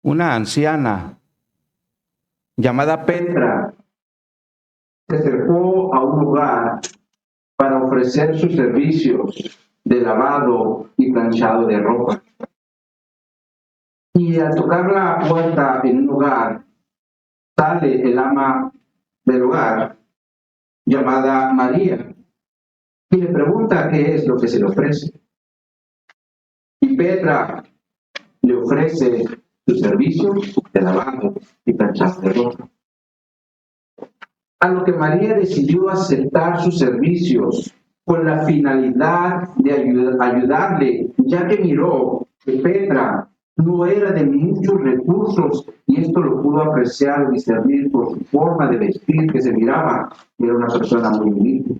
una anciana llamada Petra se acercó a un lugar para ofrecer sus servicios de lavado y planchado de ropa. Y al tocar la puerta en un hogar, sale el ama del hogar, llamada María, y le pregunta qué es lo que se le ofrece. Y Petra le ofrece su servicio de lavado y planchado de ropa. A lo que María decidió aceptar sus servicios con la finalidad de ayudarle, ya que miró que Petra no era de muchos recursos y esto lo pudo apreciar y discernir por su forma de vestir, que se miraba que era una persona muy humilde.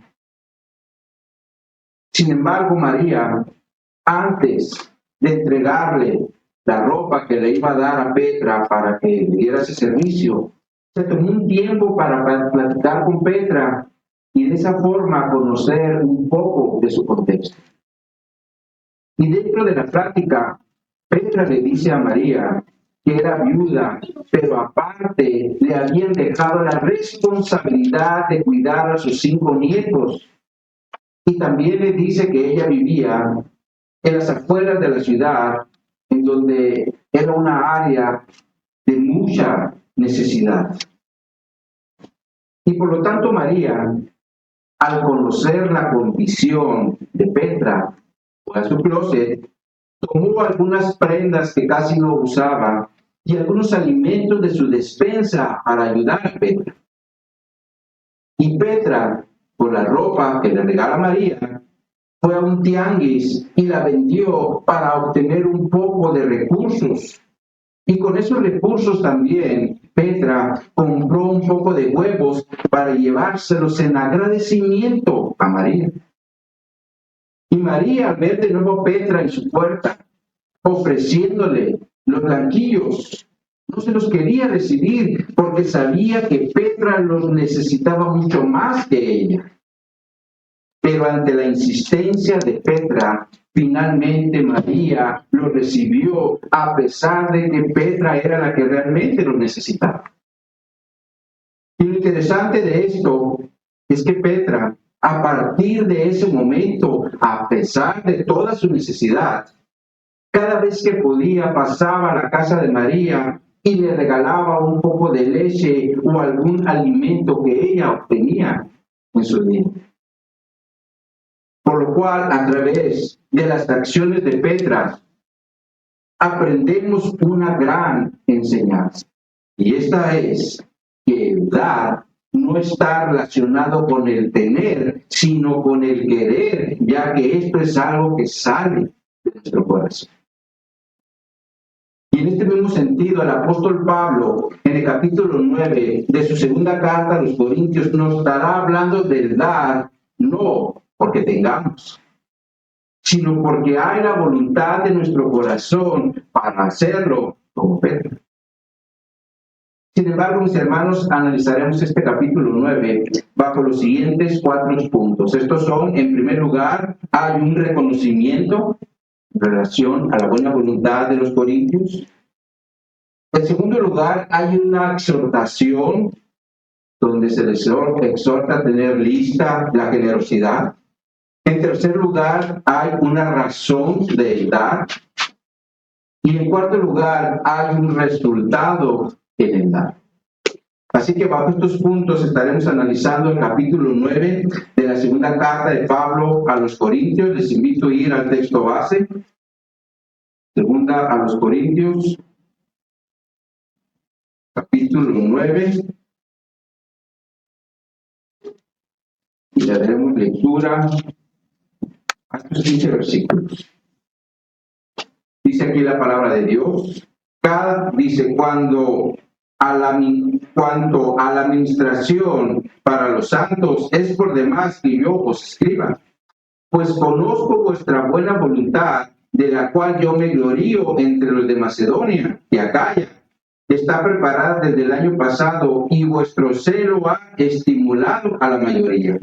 Sin embargo, María, antes de entregarle la ropa que le iba a dar a Petra para que le diera ese servicio, se tomó un tiempo para platicar con Petra y de esa forma conocer un poco de su contexto. Y dentro de la plática, Petra le dice a María que era viuda, pero aparte le habían dejado la responsabilidad de cuidar a sus 5 nietos. Y también le dice que ella vivía en las afueras de la ciudad, en donde era una área de mucha necesidad. Y por lo tanto María, al conocer la condición de Petra, fue a su closet, tomó algunas prendas que casi no usaba y algunos alimentos de su despensa para ayudar a Petra. Y Petra, con la ropa que le regala María, fue a un tianguis y la vendió para obtener un poco de recursos. Y con esos recursos también Petra compró un poco de huevos para llevárselos en agradecimiento a María. Y María, al ver de nuevo a Petra en su puerta, ofreciéndole los blanquillos, no se los quería recibir porque sabía que Petra los necesitaba mucho más que ella. Pero ante la insistencia de Petra, finalmente María lo recibió a pesar de que Petra era la que realmente lo necesitaba. Y lo interesante de esto es que Petra, a partir de ese momento, a pesar de toda su necesidad, cada vez que podía pasaba a la casa de María y le regalaba un poco de leche o algún alimento que ella obtenía en su día. Por lo cual, a través de las acciones de Petra, aprendemos una gran enseñanza. Y esta es que el dar no está relacionado con el tener, sino con el querer, ya que esto es algo que sale de nuestro corazón. Y en este mismo sentido, el apóstol Pablo, en el capítulo 9 de su segunda carta a los Corintios, nos estará hablando del dar, no porque tengamos, sino porque hay la voluntad de nuestro corazón para hacerlo como Pedro. Sin embargo, mis hermanos, analizaremos este capítulo 9 bajo los siguientes 4 puntos. Estos son, en primer lugar, hay un reconocimiento en relación a la buena voluntad de los corintios. En segundo lugar, hay una exhortación donde se les exhorta a tener lista la generosidad. En tercer lugar, hay una razón de dar. Y en cuarto lugar, hay un resultado en el dar. Así que bajo estos puntos estaremos analizando el capítulo 9 de la segunda carta de Pablo a los Corintios. Les invito a ir al texto base. Segunda a los Corintios, capítulo 9. Y le daremos lectura a estos 15 versículos. Dice aquí la palabra de Dios. Dice, cuanto a la administración para los santos, es por demás que yo os escriba, pues conozco vuestra buena voluntad, de la cual yo me glorío entre los de Macedonia y Acaya. Está preparada desde el año pasado y vuestro celo ha estimulado a la mayoría.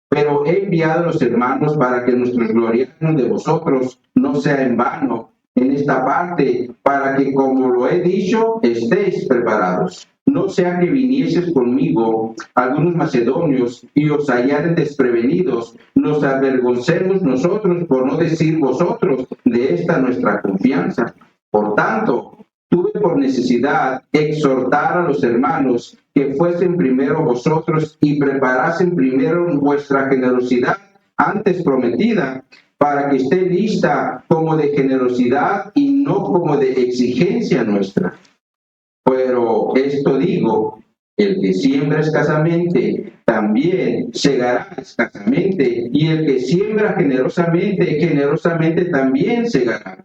Pero he enviado a los hermanos para que nuestro gloriarnos de vosotros no sea en vano, en esta parte, para que, como lo he dicho, estéis preparados. No sea que vinieses conmigo algunos macedonios y os hallaren desprevenidos, nos avergoncemos nosotros, por no decir vosotros, de esta nuestra confianza. Por tanto, tuve por necesidad exhortar a los hermanos que fuesen primero vosotros y preparasen primero vuestra generosidad antes prometida, para que esté lista como de generosidad y no como de exigencia nuestra. Pero esto digo, el que siembra escasamente también segará escasamente, y el que siembra generosamente, generosamente también segará.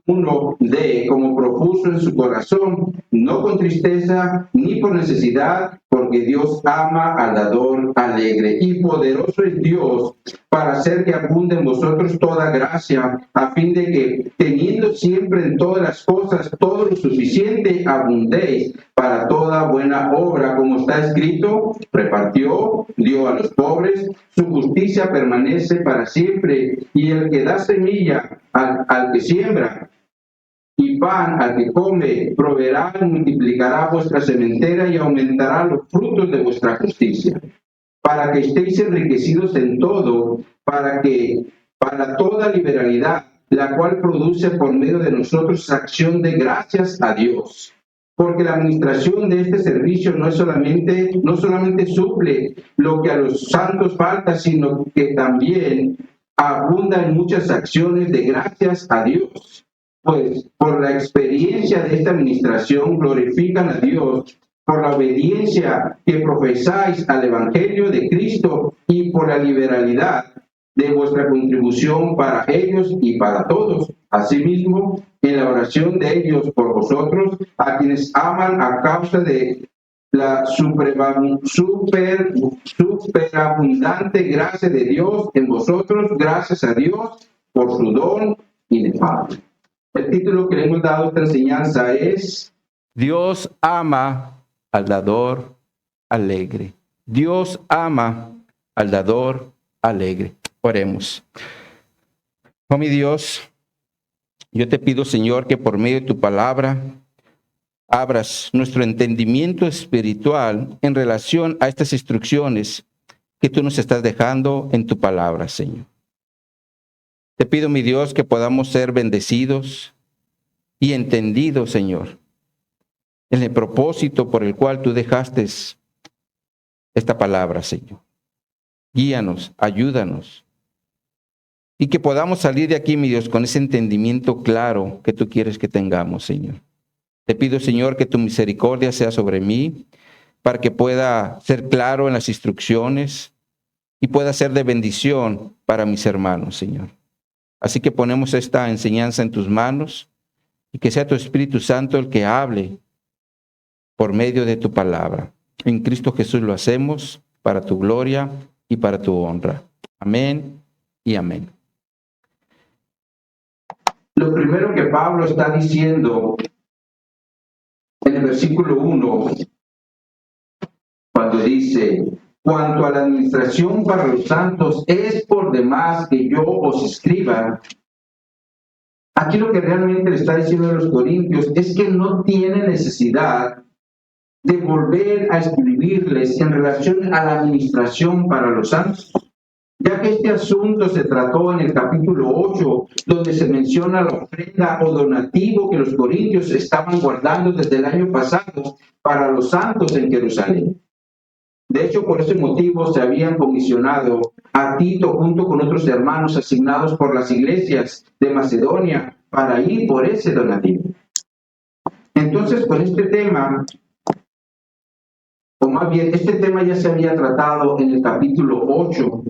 Uno dé como propuso en su corazón, no con tristeza ni por necesidad, porque Dios ama al dador alegre. Y poderoso es Dios para hacer que abunde en vosotros toda gracia, a fin de que, teniendo siempre en todas las cosas todo lo suficiente, abundéis para toda buena obra, como está escrito, repartió, dio a los pobres, su justicia permanece para siempre, y el que da semilla al que siembra, y pan al que come, proveerá y multiplicará vuestra sementera y aumentará los frutos de vuestra justicia, para que estéis enriquecidos en todo, para toda liberalidad, la cual produce por medio de nosotros acción de gracias a Dios. Porque la administración de este servicio no solamente suple lo que a los santos falta, sino que también abunda en muchas acciones de gracias a Dios. Pues por la experiencia de esta administración glorifican a Dios por la obediencia que profesáis al Evangelio de Cristo y por la liberalidad de vuestra contribución para ellos y para todos. Asimismo, en la oración de ellos por vosotros, a quienes aman a causa de la superabundante gracia de Dios en vosotros, gracias a Dios por su don inefable. El título que le hemos dado a esta enseñanza es Dios ama al dador alegre. Dios ama al dador alegre. Oremos. Oh mi Dios, yo te pido, Señor, que por medio de tu palabra abras nuestro entendimiento espiritual en relación a estas instrucciones que tú nos estás dejando en tu palabra, Señor. Te pido, mi Dios, que podamos ser bendecidos y entendidos, Señor, en el propósito por el cual tú dejaste esta palabra, Señor. Guíanos, ayúdanos. Y que podamos salir de aquí, mi Dios, con ese entendimiento claro que tú quieres que tengamos, Señor. Te pido, Señor, que tu misericordia sea sobre mí, para que pueda ser claro en las instrucciones y pueda ser de bendición para mis hermanos, Señor. Así que ponemos esta enseñanza en tus manos y que sea tu Espíritu Santo el que hable por medio de tu palabra. En Cristo Jesús lo hacemos para tu gloria y para tu honra. Amén y amén. lo primero que Pablo está diciendo en el versículo 1, cuando dice: cuanto a la administración para los santos, es por demás que yo os escriba. Aquí lo que realmente le está diciendo a los corintios es que no tiene necesidad de volver a escribirles en relación a la administración para los santos, ya que este asunto se trató en el capítulo 8, donde se menciona la ofrenda o donativo que los corintios estaban guardando desde el año pasado para los santos en Jerusalén. De hecho, por ese motivo se habían comisionado a Tito junto con otros hermanos asignados por las iglesias de Macedonia para ir por ese donativo. Entonces, con este tema, o más bien, este tema ya se había tratado en el capítulo 8.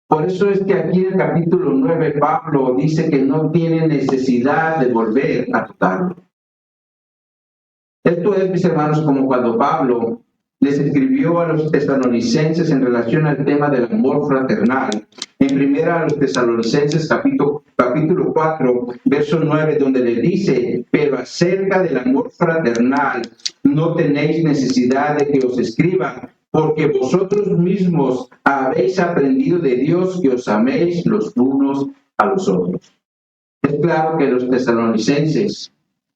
Por eso es que aquí en el capítulo 9 Pablo dice que no tiene necesidad de volver a tratarlo. Esto es, mis hermanos, como cuando Pablo les escribió a los tesalonicenses en relación al tema del amor fraternal. En primera a los tesalonicenses capítulo 4, verso 9, donde le dice: pero acerca del amor fraternal no tenéis necesidad de que os escriba, porque vosotros mismos habéis aprendido de Dios que os améis los unos a los otros. Es claro que los tesalonicenses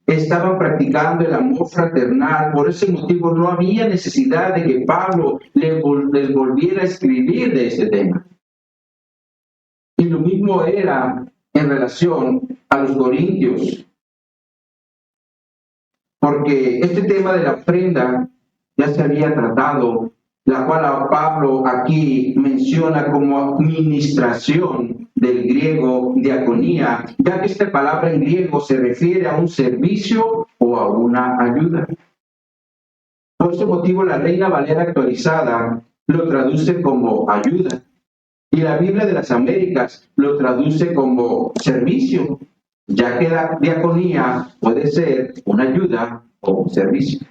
estaban practicando el amor fraternal, por ese motivo no había necesidad de que Pablo les volviera a escribir de este tema. Y lo mismo era en relación a los corintios, porque este tema de la ofrenda ya se había tratado, la cual Pablo aquí menciona como administración, del griego diaconía, ya que esta palabra en griego se refiere a un servicio o a una ayuda. Por ese motivo, la Reina Valera actualizada lo traduce como ayuda y la Biblia de las Américas lo traduce como servicio, ya que la diaconía puede ser una ayuda o un servicio.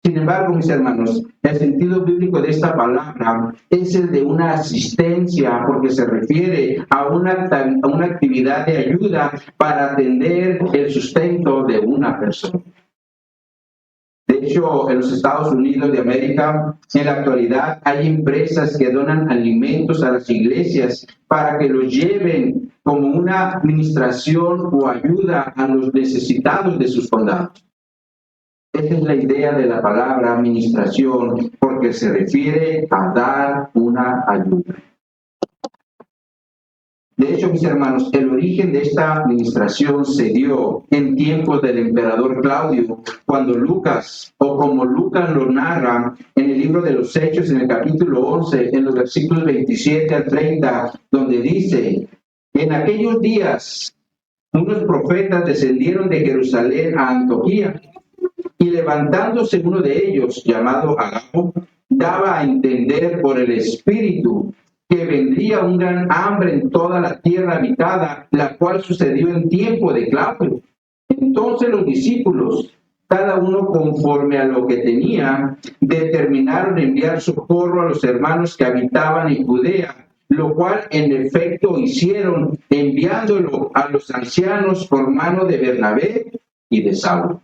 Sin embargo, mis hermanos, el sentido bíblico de esta palabra es el de una asistencia, porque se refiere a una actividad de ayuda para atender el sustento de una persona. De hecho, en los Estados Unidos de América, en la actualidad hay empresas que donan alimentos a las iglesias para que los lleven como una administración o ayuda a los necesitados de sus condados. Esa es la idea de la palabra administración, porque se refiere a dar una ayuda. De hecho, mis hermanos, el origen de esta administración se dio en tiempos del emperador Claudio, cuando Lucas, o como Lucas lo narra en el libro de los Hechos, en el capítulo 11, en los versículos 27 al 30, donde dice: en aquellos días, unos profetas descendieron de Jerusalén a Antioquía, y levantándose uno de ellos, llamado Agabo, daba a entender por el Espíritu que vendría un gran hambre en toda la tierra habitada, la cual sucedió en tiempo de Claudio. Entonces los discípulos, cada uno conforme a lo que tenía, determinaron enviar socorro a los hermanos que habitaban en Judea, lo cual en efecto hicieron, enviándolo a los ancianos por mano de Bernabé y de Saulo.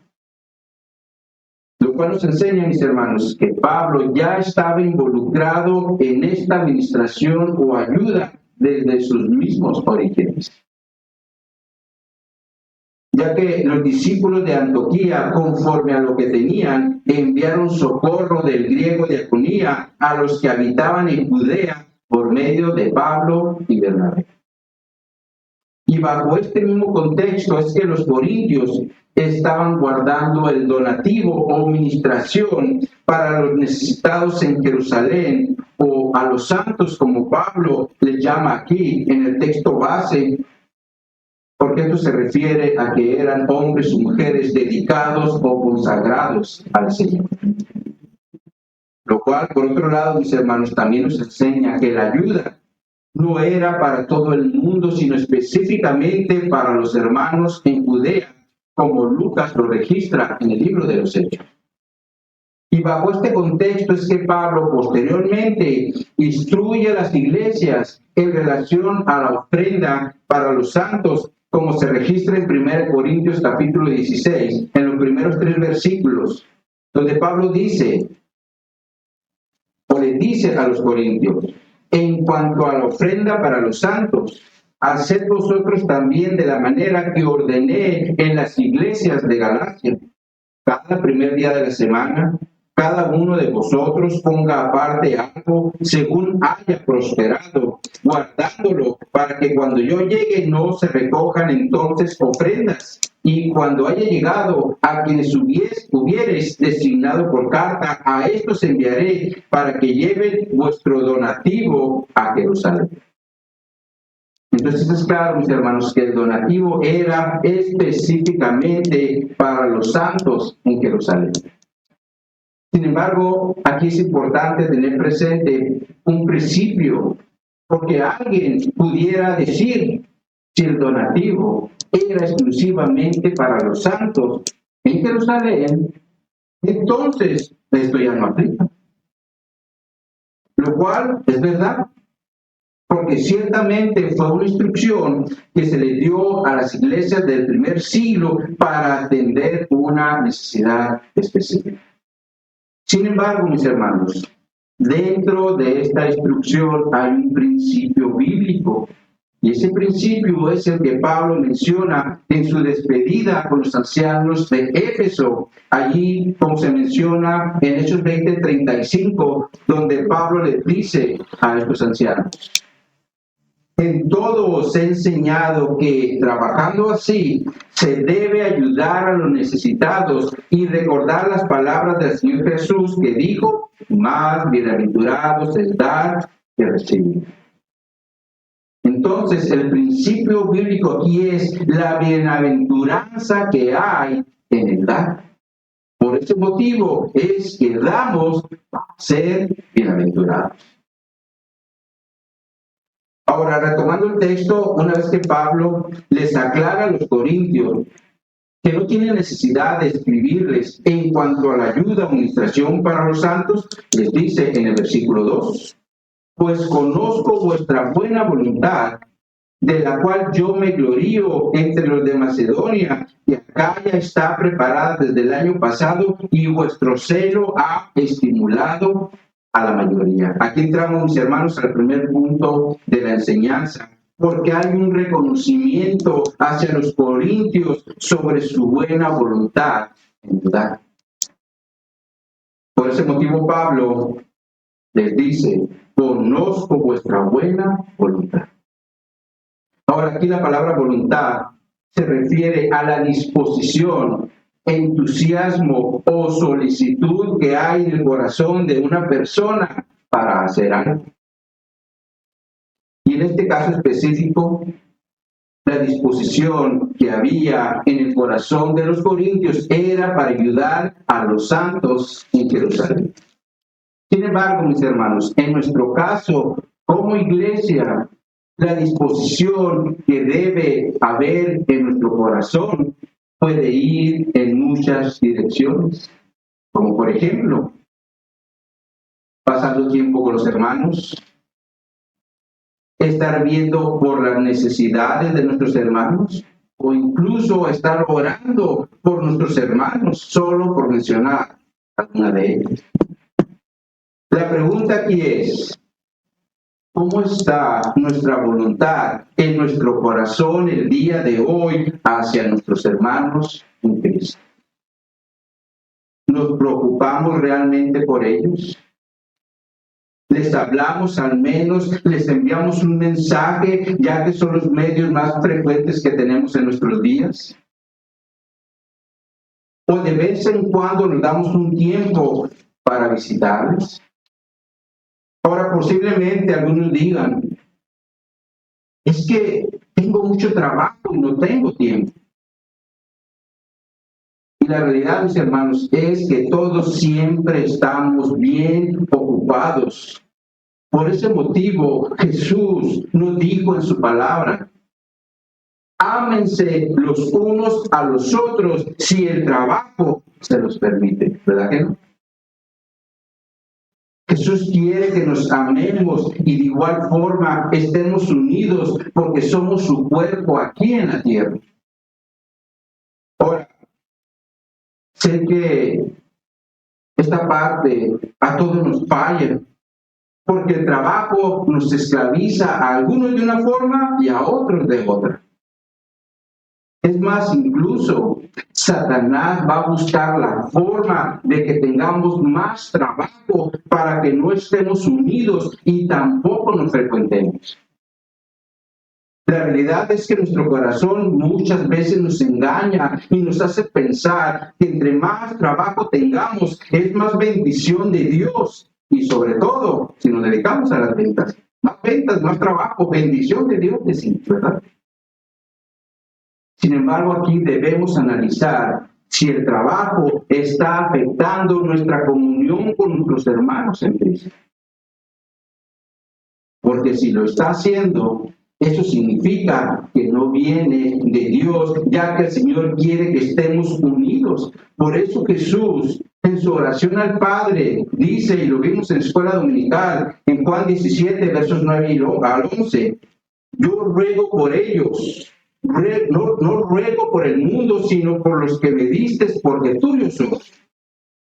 Lo cual nos enseña, mis hermanos, que Pablo ya estaba involucrado en esta administración o ayuda desde sus mismos orígenes. Ya que los discípulos de Antioquía, conforme a lo que tenían, enviaron socorro del griego diaconía a los que habitaban en Judea por medio de Pablo y Bernabé. Y bajo este mismo contexto es que los corintios estaban guardando el donativo o administración para los necesitados en Jerusalén, o a los santos, como Pablo les llama aquí en el texto base, porque esto se refiere a que eran hombres o mujeres dedicados o consagrados al Señor. Lo cual, por otro lado, mis hermanos, también nos enseña que la ayuda no era para todo el mundo, sino específicamente para los hermanos en Judea, como Lucas lo registra en el libro de los Hechos. Y bajo este contexto es que Pablo posteriormente instruye a las iglesias en relación a la ofrenda para los santos, como se registra en 1 Corintios capítulo 16, en los primeros 3 versículos, donde Pablo dice, o le dice a los corintios: en cuanto a la ofrenda para los santos, haced vosotros también de la manera que ordené en las iglesias de Galacia. Cada primer día de la semana, cada uno de vosotros ponga aparte algo según haya prosperado, guardándolo para que cuando yo llegue no se recojan entonces ofrendas. Y cuando haya llegado a quienes hubiereis designado por carta, a estos enviaré para que lleven vuestro donativo a Jerusalén. Entonces es claro, mis hermanos, que el donativo era específicamente para los santos en Jerusalén. Sin embargo, aquí es importante tener presente un principio, porque alguien pudiera decir, si el donativo era exclusivamente para los santos en Jerusalén, entonces esto ya no aplica. Lo cual es verdad, porque ciertamente fue una instrucción que se le dio a las iglesias del primer siglo para atender una necesidad específica. Sin embargo, mis hermanos, dentro de esta instrucción hay un principio bíblico, Y ese principio es el que Pablo menciona en su despedida con los ancianos de Éfeso. Allí, como se menciona en Hechos 20:35, donde Pablo les dice a estos ancianos: en todo os he enseñado que, trabajando así, se debe ayudar a los necesitados y recordar las palabras del Señor Jesús, que dijo: más bienaventurados es dar que recibir. Entonces, el principio bíblico aquí es la bienaventuranza que hay en el dar. Por ese motivo es que damos para ser bienaventurados. Ahora, retomando el texto, una vez que Pablo les aclara a los corintios que no tienen necesidad de escribirles en cuanto a la ayuda o administración para los santos, les dice en el versículo 2: pues conozco vuestra buena voluntad, de la cual yo me glorío entre los de Macedonia, que Acaya está preparada desde el año pasado, y vuestro celo ha estimulado a la mayoría. Aquí entramos, mis hermanos, al primer punto de la enseñanza, porque hay un reconocimiento hacia los corintios sobre su buena voluntad en dar. Por ese motivo, Pablo les dice: conozco vuestra buena voluntad. Ahora, aquí la palabra voluntad se refiere a la disposición, entusiasmo o solicitud que hay en el corazón de una persona para hacer algo. Y en este caso específico, la disposición que había en el corazón de los corintios era para ayudar a los santos en Jerusalén. Sin embargo, mis hermanos, en nuestro caso, como iglesia, la disposición que debe haber en nuestro corazón puede ir en muchas direcciones. Como por ejemplo, pasando tiempo con los hermanos, estar viendo por las necesidades de nuestros hermanos, o incluso estar orando por nuestros hermanos, solo por mencionar alguna de ellas. La pregunta aquí es: ¿cómo está nuestra voluntad en nuestro corazón el día de hoy hacia nuestros hermanos en Cristo? ¿Nos preocupamos realmente por ellos? ¿Les hablamos al menos? ¿Les enviamos un mensaje, ya que son los medios más frecuentes que tenemos en nuestros días? ¿O de vez en cuando nos damos un tiempo para visitarles? Ahora, posiblemente algunos digan: es que tengo mucho trabajo y no tengo tiempo. Y la realidad, mis hermanos, es que todos siempre estamos bien ocupados. Por ese motivo, Jesús nos dijo en su palabra: ámense los unos a los otros si el trabajo se los permite. ¿Verdad que no? Jesús quiere que nos amemos y de igual forma estemos unidos, porque somos su cuerpo aquí en la tierra. Ahora, sé que esta parte a todos nos falla, porque el trabajo nos esclaviza a algunos de una forma y a otros de otra. Es más, incluso Satanás va a buscar la forma de que tengamos más trabajo para que no estemos unidos y tampoco nos frecuentemos. La realidad es que nuestro corazón muchas veces nos engaña y nos hace pensar que entre más trabajo tengamos es más bendición de Dios. Y sobre todo, si nos dedicamos a las ventas, más trabajo, bendición de Dios, decimos, ¿verdad? Sin embargo, aquí debemos analizar si el trabajo está afectando nuestra comunión con nuestros hermanos en Cristo. Porque si lo está haciendo, eso significa que no viene de Dios, ya que el Señor quiere que estemos unidos. Por eso Jesús, en su oración al Padre, dice, y lo vimos en la escuela dominical, en Juan 17, versos 9 al 11, yo ruego por ellos. No ruego por el mundo, sino por los que me diste, porque tuyo sos.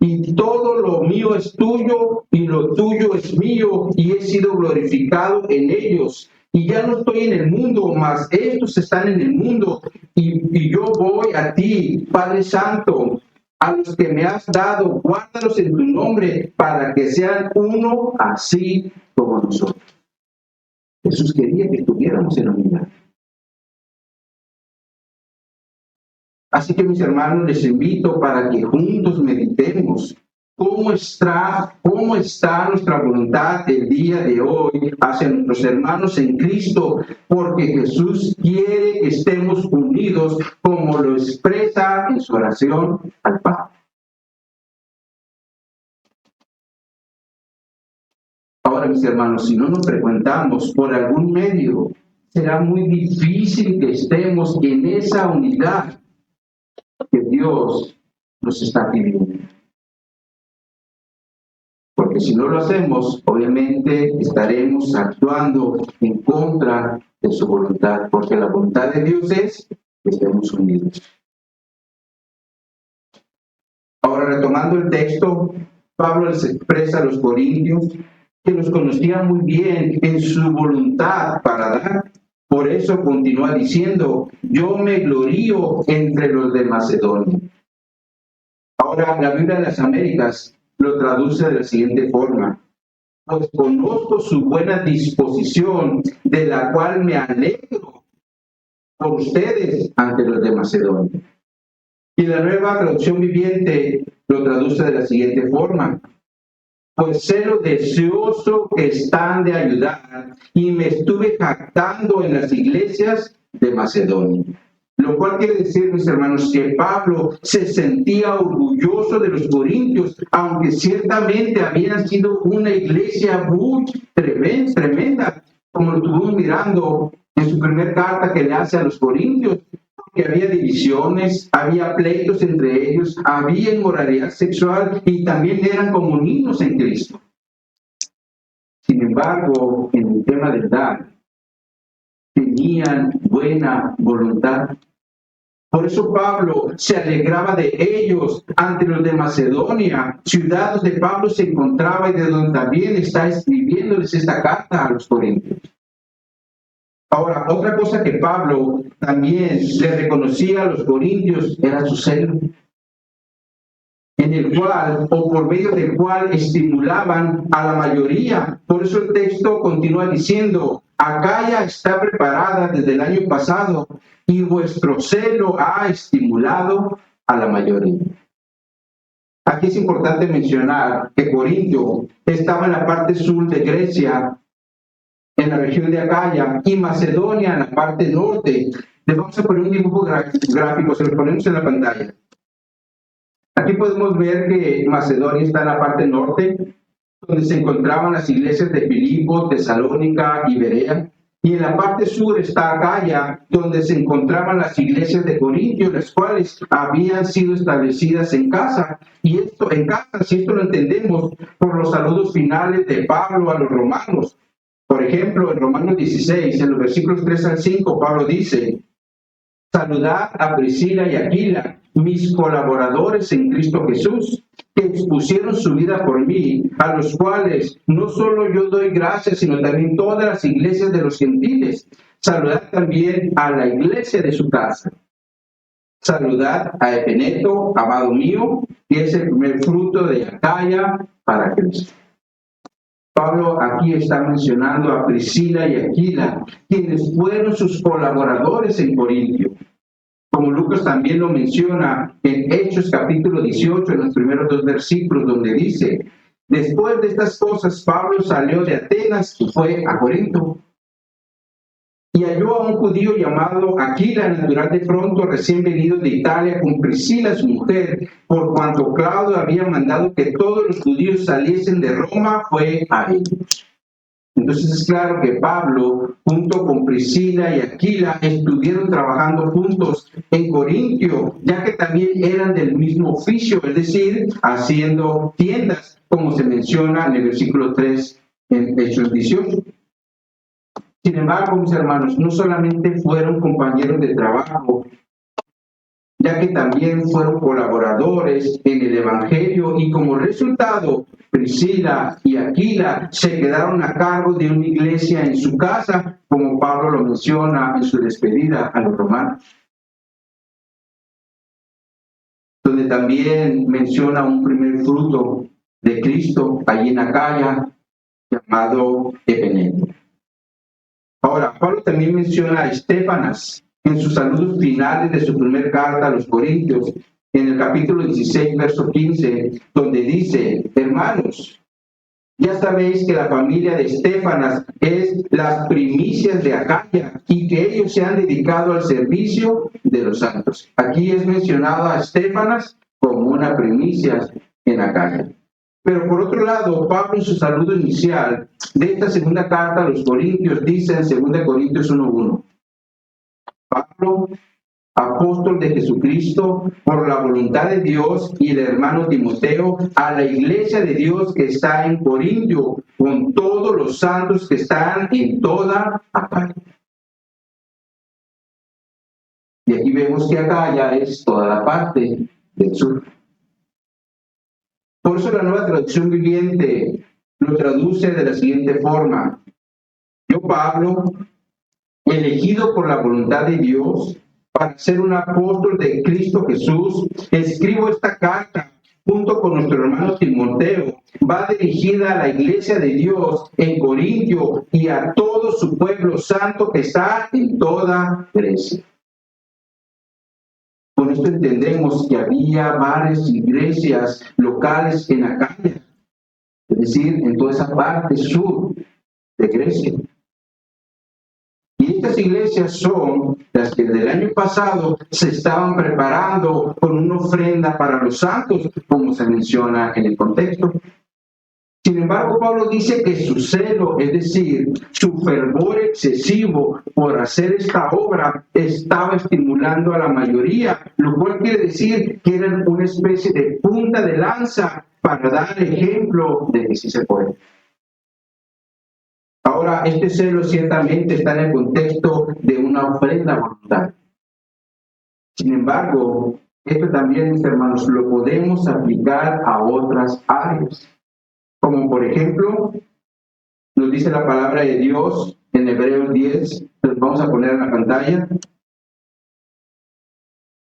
Y todo lo mío es tuyo, y lo tuyo es mío, y he sido glorificado en ellos. y ya no estoy en el mundo, mas estos están en el mundo, y yo voy a ti, Padre Santo, a los que me has dado, guárdalos en tu nombre, para que sean uno así como nosotros. Jesús quería que estuviéramos en la unidad. Así que, mis hermanos, les invito para que juntos meditemos cómo está nuestra voluntad el día de hoy hacia nuestros hermanos en Cristo, porque Jesús quiere que estemos unidos como lo expresa en su oración al Padre. Ahora, mis hermanos, si no nos frecuentamos por algún medio, será muy difícil que estemos en esa unidad que Dios nos está pidiendo. Porque si no lo hacemos, obviamente estaremos actuando en contra de su voluntad, porque la voluntad de Dios es que estemos unidos. Ahora, retomando el texto, Pablo les expresa a los corintios que los conocía muy bien en su voluntad para dar. Por eso continúa diciendo, yo me glorío entre los de Macedonia. Ahora, la Biblia de las Américas lo traduce de la siguiente forma. Pues conozco su buena disposición, de la cual me alegro por ustedes ante los de Macedonia. Y la Nueva Traducción Viviente lo traduce de la siguiente forma. Pues sé lo deseoso que están de ayudar, y me estuve jactando en las iglesias de Macedonia. Lo cual quiere decir, mis hermanos, que Pablo se sentía orgulloso de los corintios, aunque ciertamente habían sido una iglesia muy tremenda, como lo estuvimos mirando en su primera carta que le hace a los corintios, que había divisiones, había pleitos entre ellos, había inmoralidad sexual y también eran como niños en Cristo. Sin embargo, en el tema del dar, tenían buena voluntad. Por eso Pablo se alegraba de ellos ante los de Macedonia, ciudad donde Pablo se encontraba y de donde también está escribiéndoles esta carta a los corintios. Ahora, otra cosa que Pablo también le reconocía a los corintios era su celo, en el cual o por medio del cual estimulaban a la mayoría. Por eso el texto continúa diciendo, Acaya está preparada desde el año pasado y vuestro celo ha estimulado a la mayoría. Aquí es importante mencionar que Corintio estaba en la parte sur de Grecia, en la región de Acaya, y Macedonia en la parte norte. Les vamos a poner un dibujo gráfico, se lo ponemos en la pantalla. Aquí podemos ver que Macedonia está en la parte norte, donde se encontraban las iglesias de Filipo, Tesalónica y Berea. Y en la parte sur está Acaya, donde se encontraban las iglesias de Corintio, las cuales habían sido establecidas en casa. Y esto lo entendemos por los saludos finales de Pablo a los romanos. Por ejemplo, en Romanos 16, en los versículos 3 al 5, Pablo dice, saludad a Priscila y Aquila, mis colaboradores en Cristo Jesús, que expusieron su vida por mí, a los cuales no solo yo doy gracias, sino también todas las iglesias de los gentiles. Saludad también a la iglesia de su casa. Saludad a Epeneto, amado mío, que es el primer fruto de Acaya para Cristo. Pablo aquí está mencionando a Priscila y Aquila, quienes fueron sus colaboradores en Corintio. Como Lucas también lo menciona en Hechos capítulo 18, en los primeros 2 versículos, donde dice, después de estas cosas, Pablo salió de Atenas y fue a Corinto. Y halló a un judío llamado Aquila, natural de Fronto, recién venido de Italia, con Priscila, su mujer, por cuanto Claudio había mandado que todos los judíos saliesen de Roma, fue a ellos. Entonces es claro que Pablo, junto con Priscila y Aquila, estuvieron trabajando juntos en Corintio, ya que también eran del mismo oficio, es decir, haciendo tiendas, como se menciona en el versículo 3 en Hechos 18. Sin embargo, mis hermanos, no solamente fueron compañeros de trabajo, ya que también fueron colaboradores en el Evangelio y como resultado, Priscila y Aquila se quedaron a cargo de una iglesia en su casa, como Pablo lo menciona en su despedida a los romanos, donde también menciona un primer fruto de Cristo allí en Acaya, llamado Epeneto. Ahora, Pablo también menciona a Estéfanas en sus saludos finales de su primera carta a los Corintios, en el capítulo 16, verso 15, donde dice: hermanos, ya sabéis que la familia de Estéfanas es las primicias de Acaya y que ellos se han dedicado al servicio de los santos. Aquí es mencionado a Estéfanas como una primicia en Acaya. Pero por otro lado, Pablo en su saludo inicial de esta segunda carta a los Corintios dice en 2 Corintios 1:1: Pablo, apóstol de Jesucristo, por la voluntad de Dios, y el hermano Timoteo, a la iglesia de Dios que está en Corintio, con todos los santos que están en toda Acaya. Y aquí vemos que Acaya es toda la parte del sur. Por eso la Nueva Traducción Viviente lo traduce de la siguiente forma: yo, Pablo, elegido por la voluntad de Dios para ser un apóstol de Cristo Jesús, escribo esta carta junto con nuestro hermano Timoteo. Va dirigida a la iglesia de Dios en Corintio y a todo su pueblo santo que está en toda Grecia. Con esto entendemos que había varias iglesias locales en Acaya, es decir, en toda esa parte sur de Grecia. Y estas iglesias son las que del año pasado se estaban preparando con una ofrenda para los santos, como se menciona en el contexto. Sin embargo, Pablo dice que su celo, es decir, su fervor excesivo por hacer esta obra, estaba estimulando a la mayoría, lo cual quiere decir que eran una especie de punta de lanza para dar ejemplo de que sí se puede. Ahora, este celo ciertamente está en el contexto de una ofrenda voluntaria. Sin embargo, esto también, mis hermanos, lo podemos aplicar a otras áreas. Como por ejemplo, nos dice la palabra de Dios en Hebreos 10, los vamos a poner en la pantalla.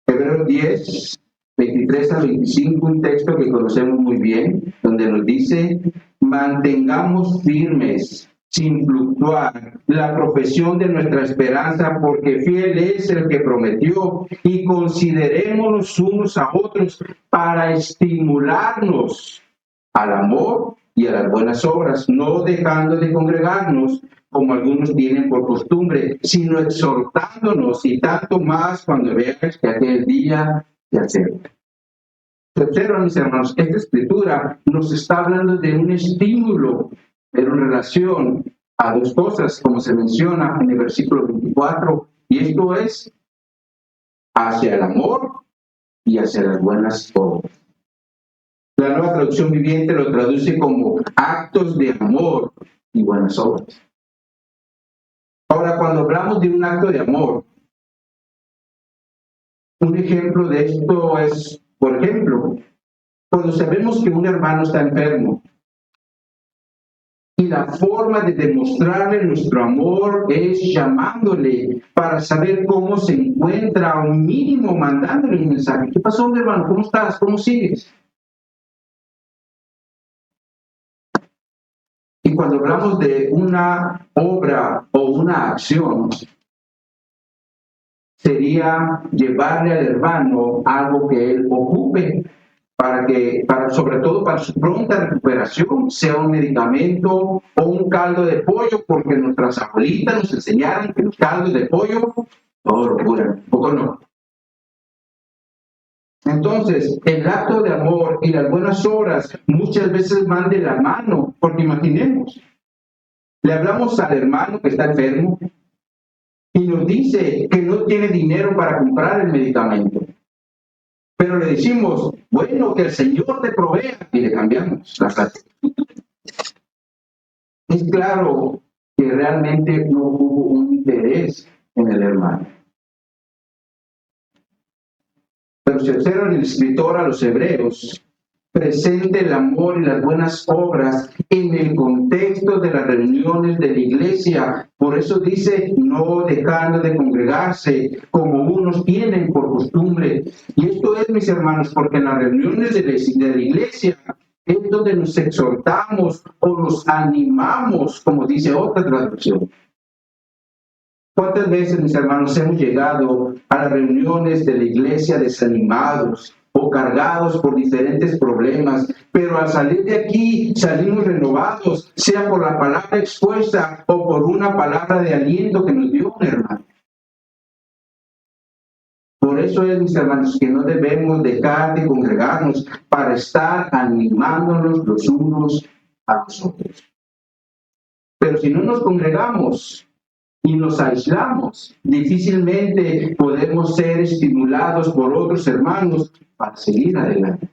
Hebreos 10, 23 a 25, un texto que conocemos muy bien, donde nos dice: mantengamos firmes, sin fluctuar, la profesión de nuestra esperanza, porque fiel es el que prometió, y considerémonos unos a otros para estimularnos al amor y a las buenas obras, no dejando de congregarnos como algunos tienen por costumbre, sino exhortándonos, y tanto más cuando veáis que aquel día se acerca. Se observa, mis hermanos, esta escritura nos está hablando de un estímulo, pero en relación a dos cosas, como se menciona en el versículo 24, y esto es hacia el amor y hacia las buenas obras. La Nueva Traducción Viviente lo traduce como actos de amor y buenas obras. Ahora, cuando hablamos de un acto de amor, un ejemplo de esto es, por ejemplo, cuando sabemos que un hermano está enfermo y la forma de demostrarle nuestro amor es llamándole para saber cómo se encuentra, o mínimo mandándole un mensaje. ¿Qué pasó, mi hermano? ¿Cómo estás? ¿Cómo sigues? Y cuando hablamos de una obra o una acción, sería llevarle al hermano algo que él ocupe, sobre todo para su pronta recuperación, sea un medicamento o un caldo de pollo, porque nuestras abuelitas nos enseñaron que los caldos de pollo todo lo curan, ¿poco no? Entonces, el acto de amor y las buenas obras muchas veces van de la mano, porque imaginemos, le hablamos al hermano que está enfermo y nos dice que no tiene dinero para comprar el medicamento. Pero le decimos, bueno, que el Señor te provea, y le cambiamos la frase. Es claro que realmente no hubo un interés en el hermano. Pero si observan el escritor a los hebreos, presente el amor y las buenas obras en el contexto de las reuniones de la iglesia. Por eso dice, no dejando de congregarse como unos tienen por costumbre. Y esto es, mis hermanos, porque en las reuniones de la iglesia es donde nos exhortamos o nos animamos, como dice otra traducción. ¿Cuántas veces, mis hermanos, hemos llegado a las reuniones de la iglesia desanimados o cargados por diferentes problemas, pero al salir de aquí salimos renovados, sea por la palabra expuesta o por una palabra de aliento que nos dio un hermano? Por eso es, mis hermanos, que no debemos dejar de congregarnos para estar animándonos los unos a los otros. Pero si no nos congregamos y nos aislamos, difícilmente podemos ser estimulados por otros hermanos para seguir adelante.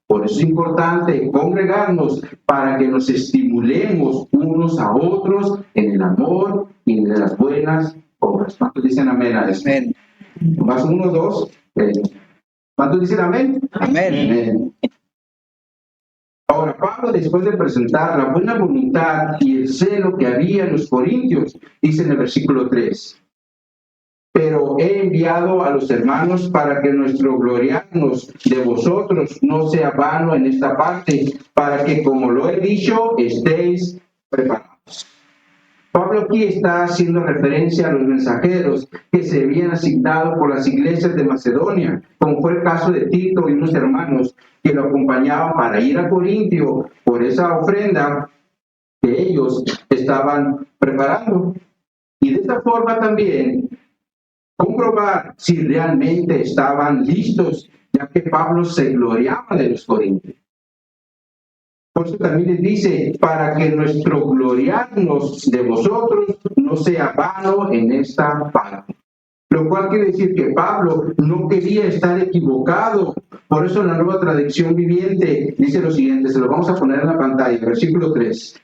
Por eso es importante congregarnos para que nos estimulemos unos a otros en el amor y en las buenas obras. ¿Cuántos dicen amén a eso? Amén. Más 1, 2. ¿Cuántos dicen amén? Amén. Amén. Ahora, Pablo, después de presentar la buena voluntad y el celo que había en los corintios, dice en el versículo 3, pero he enviado a los hermanos para que nuestro gloriarnos de vosotros no sea vano en esta parte, para que, como lo he dicho, estéis preparados. Pablo aquí está haciendo referencia a los mensajeros que se habían asignado por las iglesias de Macedonia, como fue el caso de Tito y unos hermanos que lo acompañaban para ir a Corintio por esa ofrenda que ellos estaban preparando. Y de esta forma también comprobar si realmente estaban listos, ya que Pablo se gloriaba de los corintios. Por eso también les dice, para que nuestro gloriarnos de vosotros no sea vano en esta parte. Lo cual quiere decir que Pablo no quería estar equivocado. Por eso la Nueva Traducción Viviente dice lo siguiente, se lo vamos a poner en la pantalla, versículo 3.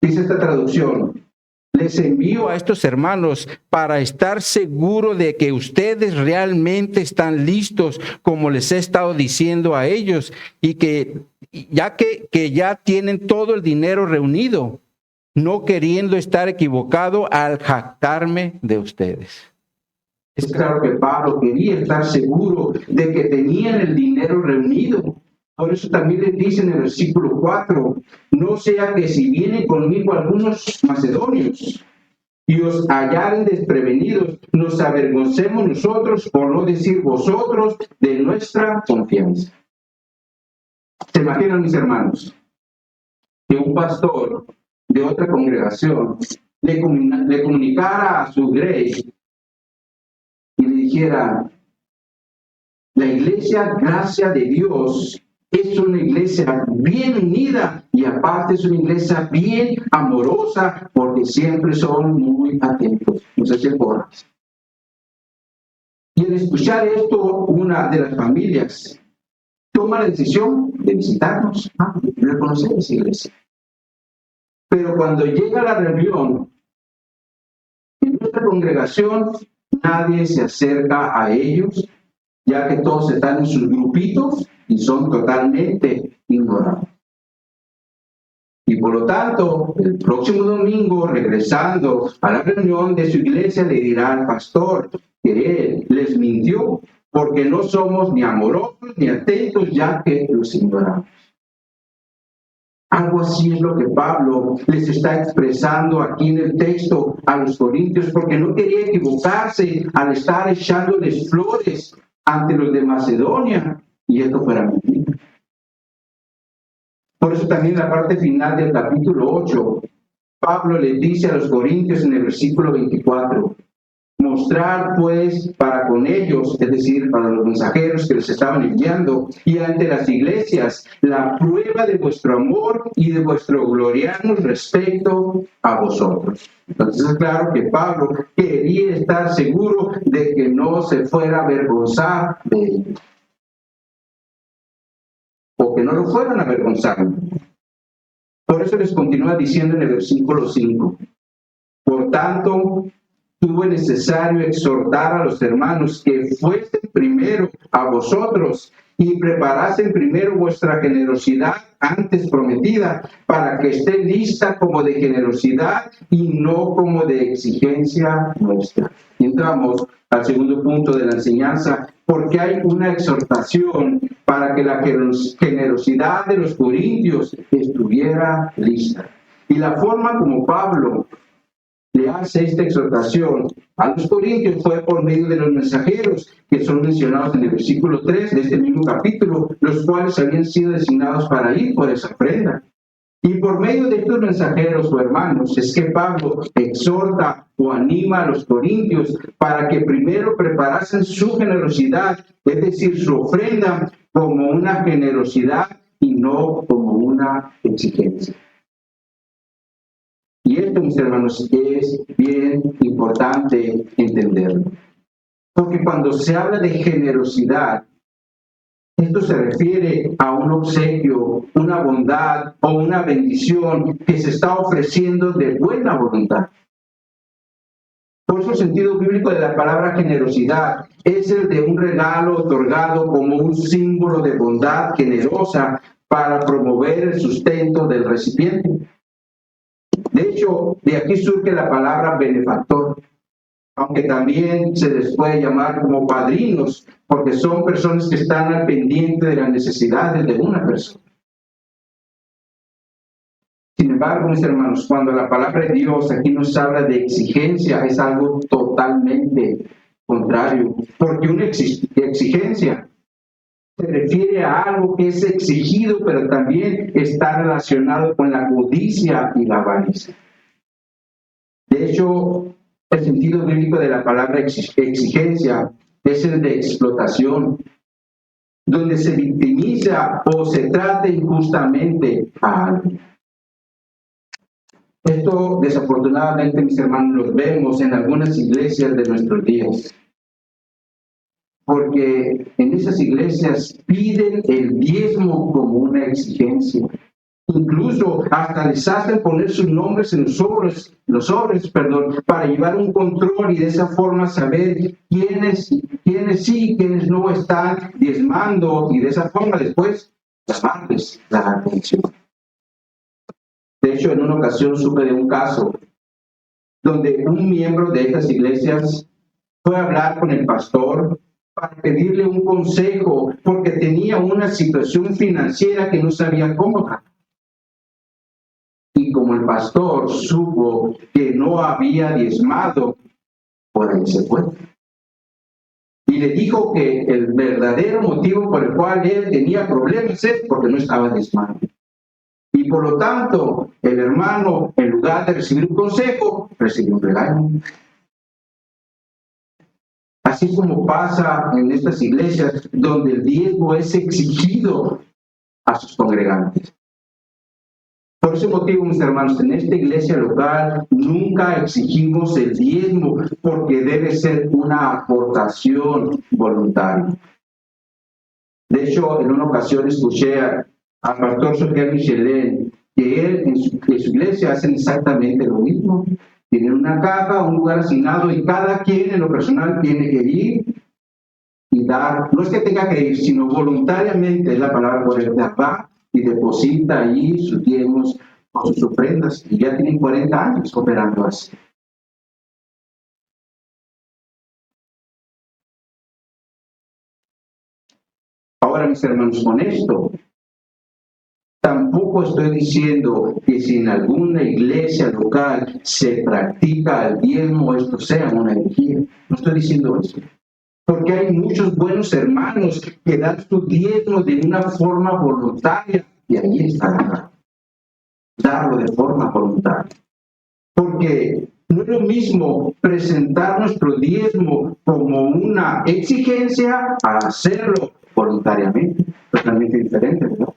Dice esta traducción, les envío A estos hermanos para estar seguro de que ustedes realmente están listos, como les he estado diciendo a ellos, y que ya tienen todo el dinero reunido, no queriendo estar equivocado al jactarme de ustedes. Es claro que Pablo quería estar seguro de que tenían el dinero reunido. Por eso también les dice en el versículo 4, no sea que si vienen conmigo algunos macedonios y os hallaren desprevenidos, nos avergoncemos nosotros, por no decir vosotros, de nuestra confianza. ¿Se imaginan, mis hermanos, que un pastor de otra congregación le comunicara a su grey y le dijera, la iglesia, gracia de Dios, es una iglesia bien unida y aparte es una iglesia bien amorosa porque siempre son muy atentos, no sé si porras. Y al escuchar esto, una de las familias toma la decisión de visitarnos, de reconocer esa iglesia. Pero cuando llega la reunión, en nuestra congregación nadie se acerca a ellos, ya que todos están en sus grupitos y son totalmente ignorados. Y por lo tanto, el próximo domingo, regresando a la reunión de su iglesia, le dirá al pastor que él les mintió, porque no somos ni amorosos ni atentos, ya que los ignoramos. Algo así es lo que Pablo les está expresando aquí en el texto a los corintios, porque no quería equivocarse al estar echándoles flores ante los de Macedonia, y esto fuera mentira. Por eso también en la parte final del capítulo 8, Pablo les dice a los corintios en el versículo 24, mostrar pues para con ellos, es decir, para los mensajeros que les estaban enviando, y ante las iglesias, la prueba de vuestro amor y de vuestro gloriarnos respecto a vosotros. Entonces es claro que Pablo quería estar seguro de que no se fuera a avergonzar de ellos, o que no lo fueran a avergonzar. Por eso les continúa diciendo en el versículo 5, por tanto, tuve necesario exhortar a los hermanos que fuesen primero a vosotros y preparasen primero vuestra generosidad antes prometida, para que esté lista como de generosidad y no como de exigencia nuestra. Y entramos al segundo punto de la enseñanza, porque hay una exhortación para que la generosidad de los corintios estuviera lista. Y la forma como Pablo le hace esta exhortación a los corintios fue por medio de los mensajeros que son mencionados en el versículo 3 de este mismo capítulo, los cuales habían sido designados para ir por esa ofrenda. Y por medio de estos mensajeros o hermanos es que Pablo exhorta o anima a los corintios para que primero preparasen su generosidad, es decir, su ofrenda, como una generosidad y no como una exigencia. Y esto, mis hermanos, es bien importante entenderlo. Porque cuando se habla de generosidad, esto se refiere a un obsequio, una bondad o una bendición que se está ofreciendo de buena voluntad. Por eso el sentido bíblico de la palabra generosidad es el de un regalo otorgado como un símbolo de bondad generosa para promover el sustento del recipiente. De hecho, de aquí surge la palabra benefactor, aunque también se les puede llamar como padrinos, porque son personas que están al pendiente de las necesidades de una persona. Sin embargo, mis hermanos, cuando la palabra de Dios aquí nos habla de exigencia, es algo totalmente contrario, porque una exigencia se refiere a algo que es exigido, pero también está relacionado con la codicia y la avaricia. De hecho, el sentido bíblico de la palabra exigencia es el de explotación, donde se victimiza o se trata injustamente a alguien. Esto, desafortunadamente, mis hermanos, lo vemos en algunas iglesias de nuestros días. Porque en esas iglesias piden el diezmo como una exigencia. Incluso hasta les hacen poner sus nombres en los sobres, para llevar un control y de esa forma saber quiénes sí y quiénes no están diezmando y de esa forma después llamarles la atención. De hecho, en una ocasión supe de un caso donde un miembro de estas iglesias fue a hablar con el pastor para pedirle un consejo porque tenía una situación financiera que no sabía cómo tratar. Y como el pastor supo que no había diezmado, por ahí se fue. Y le dijo que el verdadero motivo por el cual él tenía problemas es porque no estaba diezmando. Y por lo tanto, el hermano, en lugar de recibir un consejo, recibió un regaño. Así como pasa en estas iglesias donde el diezmo es exigido a sus congregantes. Por ese motivo, mis hermanos, en esta iglesia local nunca exigimos el diezmo porque debe ser una aportación voluntaria. De hecho, en una ocasión escuché al pastor Soquer Michelin que él en su iglesia hacen exactamente lo mismo. Tienen una caja, un lugar asignado y cada quien en lo personal tiene que ir y dar. No es que tenga que ir, sino voluntariamente, es la palabra correcta, va y deposita ahí sus diezmos o sus ofrendas, y ya tienen 40 años operando así. Ahora, mis hermanos, con esto, tampoco estoy diciendo que si en alguna iglesia local se practica el diezmo, esto sea una herejía. No estoy diciendo eso. Porque hay muchos buenos hermanos que dan su diezmo de una forma voluntaria, y ahí está darlo de forma voluntaria. Porque no es lo mismo presentar nuestro diezmo como una exigencia a hacerlo voluntariamente. Totalmente diferente, ¿no?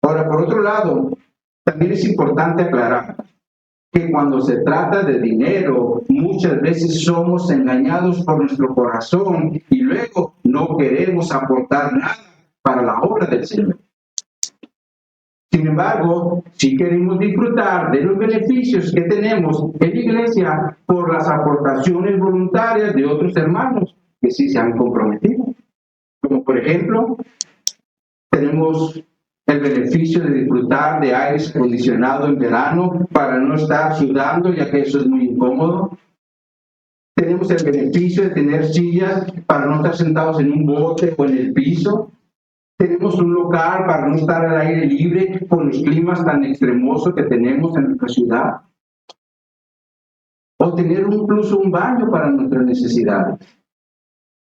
Ahora, por otro lado, también es importante aclarar que cuando se trata de dinero, muchas veces somos engañados por nuestro corazón y luego no queremos aportar nada para la obra del Señor. Sin embargo, sí queremos disfrutar de los beneficios que tenemos en la iglesia por las aportaciones voluntarias de otros hermanos que sí se han comprometido. Como por ejemplo, tenemos el beneficio de disfrutar de aire acondicionado en verano para no estar sudando, ya que eso es muy incómodo. Tenemos el beneficio de tener sillas para no estar sentados en un bote o en el piso. Tenemos un local para no estar al aire libre con los climas tan extremosos que tenemos en nuestra ciudad. O tener incluso un baño para nuestras necesidades.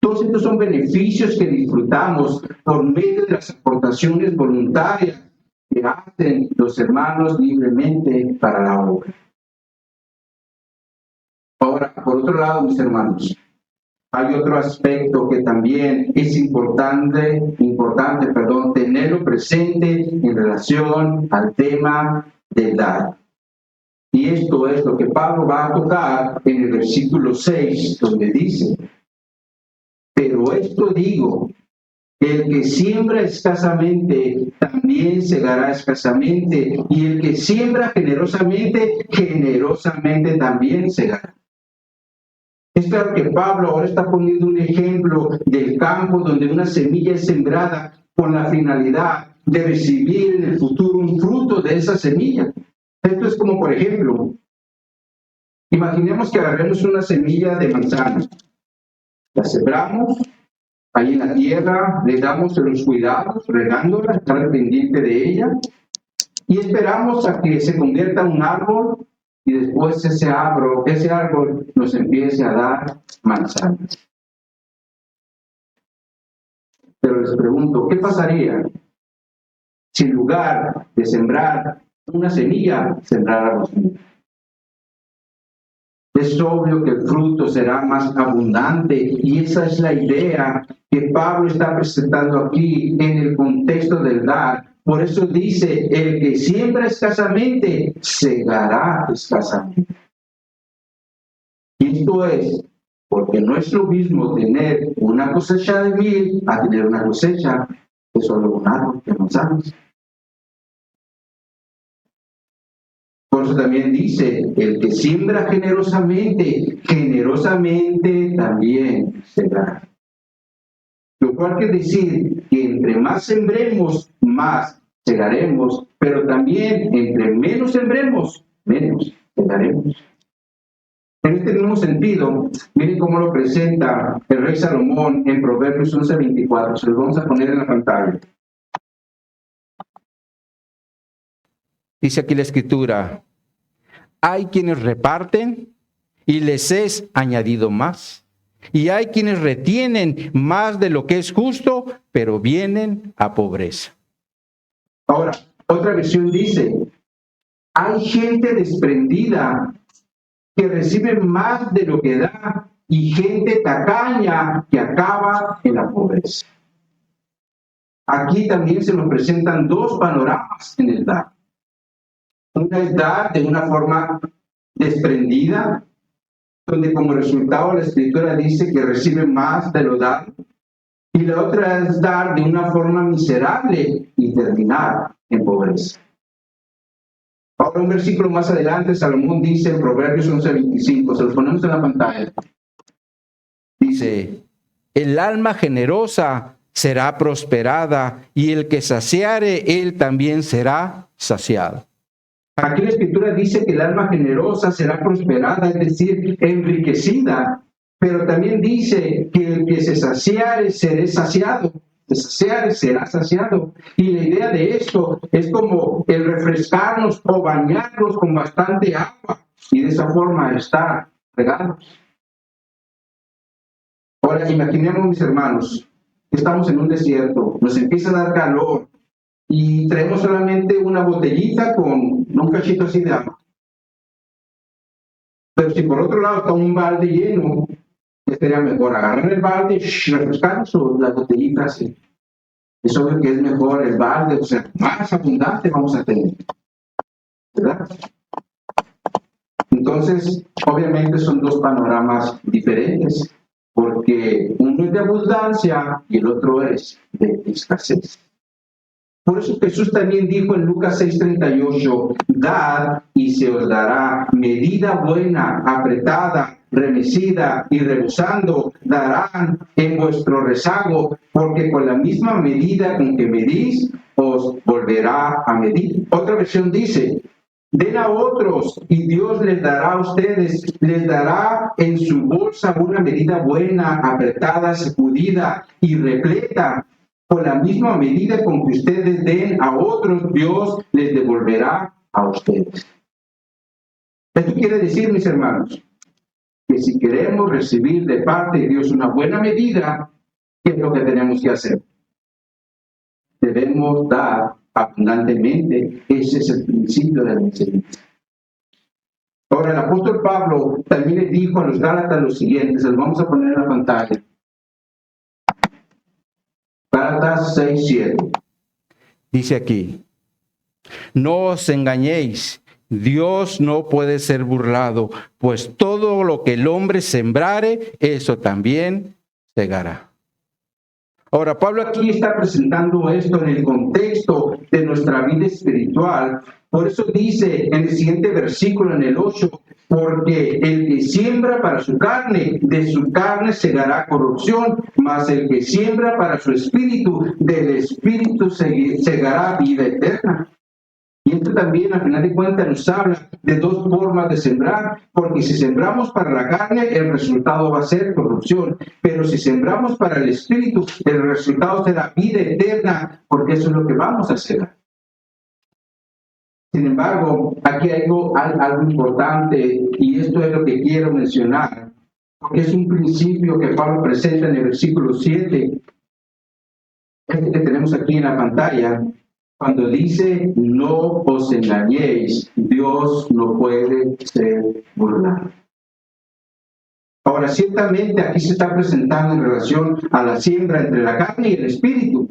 Todos estos son beneficios que disfrutamos por medio de las aportaciones voluntarias que hacen los hermanos libremente para la obra. Ahora, por otro lado, mis hermanos, hay otro aspecto que también es importante, tenerlo presente en relación al tema del dar. Y esto es lo que Pablo va a tocar en el versículo 6, donde dice: pero esto digo, el que siembra escasamente, también segará escasamente, y el que siembra generosamente, generosamente también segará. Es claro que Pablo ahora está poniendo un ejemplo del campo donde una semilla es sembrada con la finalidad de recibir en el futuro un fruto de esa semilla. Esto es como, por ejemplo, imaginemos que agarremos una semilla de manzana, la sembramos ahí en la tierra, le damos los cuidados, regándola, estar al pendiente de ella, y esperamos a que se convierta en un árbol, y después ese árbol nos empiece a dar manzanas. Pero les pregunto, ¿qué pasaría si en lugar de sembrar una semilla, sembráramos una? Es obvio que el fruto será más abundante, y esa es la idea que Pablo está presentando aquí en el contexto del dar. Por eso dice, el que siembra escasamente, segará escasamente. Y esto es porque no es lo mismo tener una cosecha de 1000 a tener una cosecha de solo un árbol de manzanas. Por eso también dice, el que siembra generosamente, generosamente también segará. Lo cual quiere decir que entre más sembremos, más segaremos, pero también entre menos sembremos, menos segaremos. En este mismo sentido, miren cómo lo presenta el rey Salomón en Proverbios 11:24. Se los vamos a poner en la pantalla. Dice aquí la escritura: hay quienes reparten y les es añadido más, y hay quienes retienen más de lo que es justo, pero vienen a pobreza. Ahora, otra versión dice: hay gente desprendida que recibe más de lo que da, y gente tacaña que acaba en la pobreza. Aquí también se nos presentan dos panoramas en el dar. Una es dar de una forma desprendida, donde como resultado la Escritura dice que recibe más de lo dado, y la otra es dar de una forma miserable y terminar en pobreza. Ahora, un versículo más adelante, Salomón dice en Proverbios 11:25, se los ponemos en la pantalla. Dice: el alma generosa será prosperada, y el que saciare, él también será saciado. Aquí la Escritura dice que el alma generosa será prosperada, es decir, enriquecida, pero también dice que el que se saciare será saciado. Se saciare será saciado. Y la idea de esto es como el refrescarnos o bañarnos con bastante agua y de esa forma estar regados. Ahora, imaginemos, mis hermanos, que estamos en un desierto, nos empieza a dar calor, y traemos solamente una botellita con un cachito así de agua. Pero si por otro lado está un balde lleno, sería mejor agarrar el balde y refrescarnos, o la botellita así. Es obvio que es mejor el balde, o sea, más abundante vamos a tener, ¿verdad? Entonces, obviamente son dos panoramas diferentes, porque uno es de abundancia y el otro es de escasez. Por eso Jesús también dijo en Lucas 6:38, dad y se os dará, medida buena, apretada, remecida y rebosando, darán en vuestro rezago, porque con la misma medida con que medís, os volverá a medir. Otra versión dice, den a otros y Dios les dará a ustedes, les dará en su bolsa una medida buena, apretada, sacudida y repleta. Con la misma medida con que ustedes den a otros, Dios les devolverá a ustedes. Esto quiere decir, mis hermanos, que si queremos recibir de parte de Dios una buena medida, ¿qué es lo que tenemos que hacer? Debemos dar abundantemente. Ese es el principio de la enseñanza. Ahora, el apóstol Pablo también le dijo a los Gálatas lo siguiente, se los vamos a poner en la pantalla. Gálatas 6:7. Dice aquí, no os engañéis, Dios no puede ser burlado, pues todo lo que el hombre sembrare, eso también segará. Ahora, Pablo aquí está presentando esto en el contexto de nuestra vida espiritual. Por eso dice en el siguiente versículo, en el 8, porque el que siembra para su carne, de su carne segará corrupción, mas el que siembra para su espíritu, del espíritu segará vida eterna. Y esto también, al final de cuentas, nos habla de dos formas de sembrar, porque si sembramos para la carne, el resultado va a ser corrupción, pero si sembramos para el espíritu, el resultado será vida eterna, porque eso es lo que vamos a hacer. Sin embargo, aquí hay algo importante, y esto es lo que quiero mencionar, porque es un principio que Pablo presenta en el versículo 7, este que tenemos aquí en la pantalla. Cuando dice, no os engañéis, Dios no puede ser burlado. Ahora, ciertamente aquí se está presentando en relación a la siembra entre la carne y el espíritu,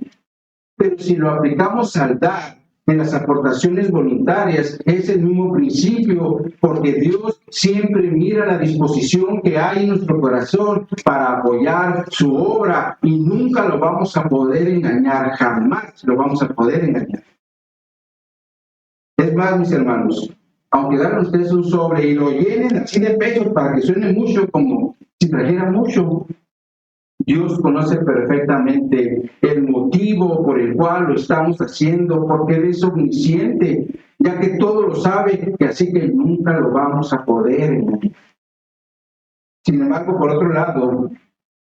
pero si lo aplicamos al dar en las aportaciones voluntarias, es el mismo principio, porque Dios siempre mira la disposición que hay en nuestro corazón para apoyar su obra y nunca lo vamos a poder engañar, jamás lo vamos a poder engañar. Es más, mis hermanos, aunque dan ustedes un sobre y lo llenen así de pesos para que suene mucho, como si trajera mucho, Dios conoce perfectamente el motivo por el cual lo estamos haciendo, porque Él es omnisciente, ya que todo lo sabe, y así que nunca lo vamos a poder engañar. Sin embargo, por otro lado,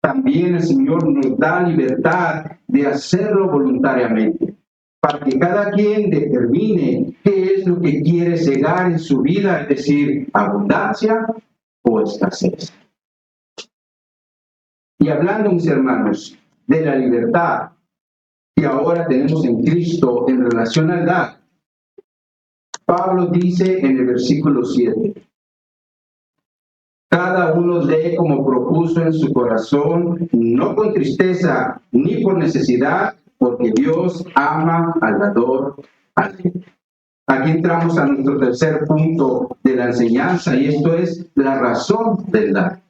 también el Señor nos da libertad de hacerlo voluntariamente, para que cada quien determine qué es lo que quiere cegar en su vida, es decir, abundancia o escasez. Y hablando, mis hermanos, de la libertad que ahora tenemos en Cristo en relación al dar, Pablo dice en el versículo 7, cada uno dé como propuso en su corazón, no con tristeza ni por necesidad, porque Dios ama al dador alegre. Aquí entramos a nuestro tercer punto de la enseñanza, y esto es la razón del dar.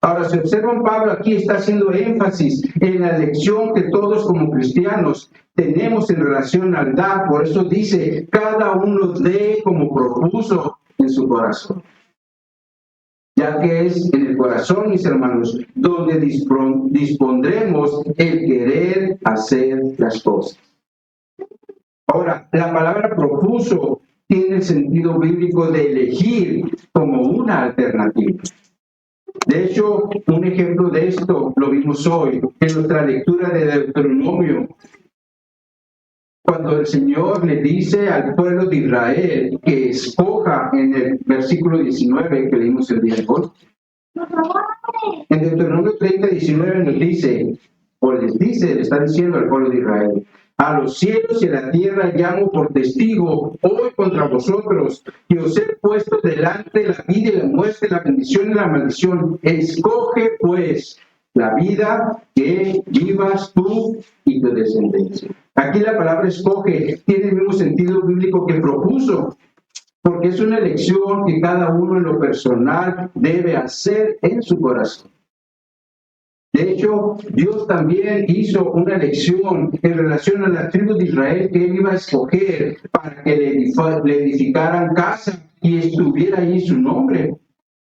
Ahora, si observan, Pablo aquí está haciendo énfasis en la lección que todos como cristianos tenemos en relación al dar. Por eso dice, cada uno dé como propuso en su corazón. Ya que es en el corazón, mis hermanos, donde dispondremos el querer hacer las cosas. Ahora, la palabra propuso tiene el sentido bíblico de elegir como una alternativa. De hecho, un ejemplo de esto lo vimos hoy en nuestra lectura de Deuteronomio, cuando el Señor le dice al pueblo de Israel que escoja en el versículo 19 que leímos el día de hoy. En Deuteronomio 30:19 nos dice, o les dice, le está diciendo al pueblo de Israel, a los cielos y a la tierra llamo por testigo hoy contra vosotros, que os he puesto delante la vida y la muerte, la bendición y la maldición. Escoge pues la vida que vivas tú y tu descendencia. Aquí la palabra escoge tiene el mismo sentido bíblico que propuso, porque es una elección que cada uno en lo personal debe hacer en su corazón. De hecho, Dios también hizo una elección en relación a las tribus de Israel que él iba a escoger para que le edificaran casa y estuviera ahí su nombre.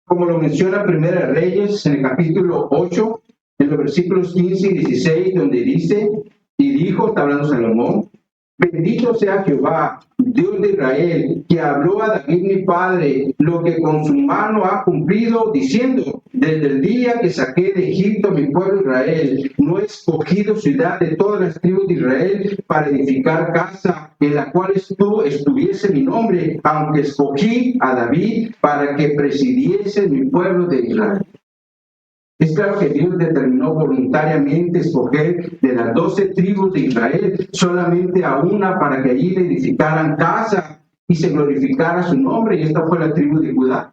Como lo menciona Primera de Reyes en el capítulo 8, en los versículos 15 y 16, donde dice, y dijo, está hablando Salomón, bendito sea Jehová, Dios de Israel, que habló a David mi padre lo que con su mano ha cumplido, diciendo, desde el día que saqué de Egipto a mi pueblo Israel, no he escogido ciudad de todas las tribus de Israel para edificar casa en la cual estuviese mi nombre, aunque escogí a David para que presidiese mi pueblo de Israel. Es claro que Dios determinó voluntariamente escoger de las 12 tribus de Israel solamente a una para que allí le edificaran casa y se glorificara su nombre, y esta fue la tribu de Judá,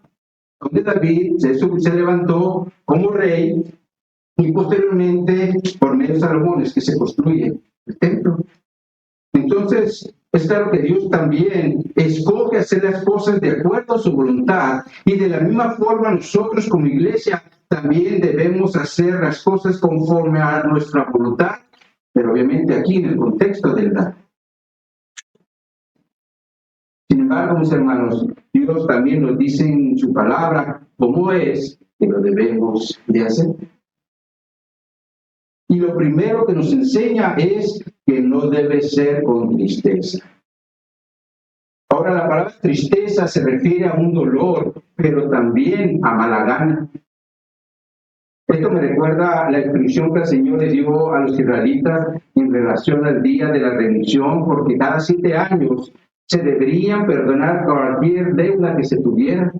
donde David se levantó como rey y posteriormente por medio de Salomón es que se construye el templo. Entonces, es claro que Dios también escoge hacer las cosas de acuerdo a su voluntad, y de la misma forma nosotros como iglesia también debemos hacer las cosas conforme a nuestra voluntad, pero obviamente aquí en el contexto del dar. Sin embargo, mis hermanos, Dios también nos dice en su palabra cómo es que lo debemos de hacer. Y lo primero que nos enseña es que no debe ser con tristeza. Ahora, la palabra tristeza se refiere a un dolor, pero también a mala gana. Esto me recuerda la instrucción que el Señor le dio a los israelitas en relación al día de la remisión, porque cada 7 años se deberían perdonar cualquier deuda que se tuviera.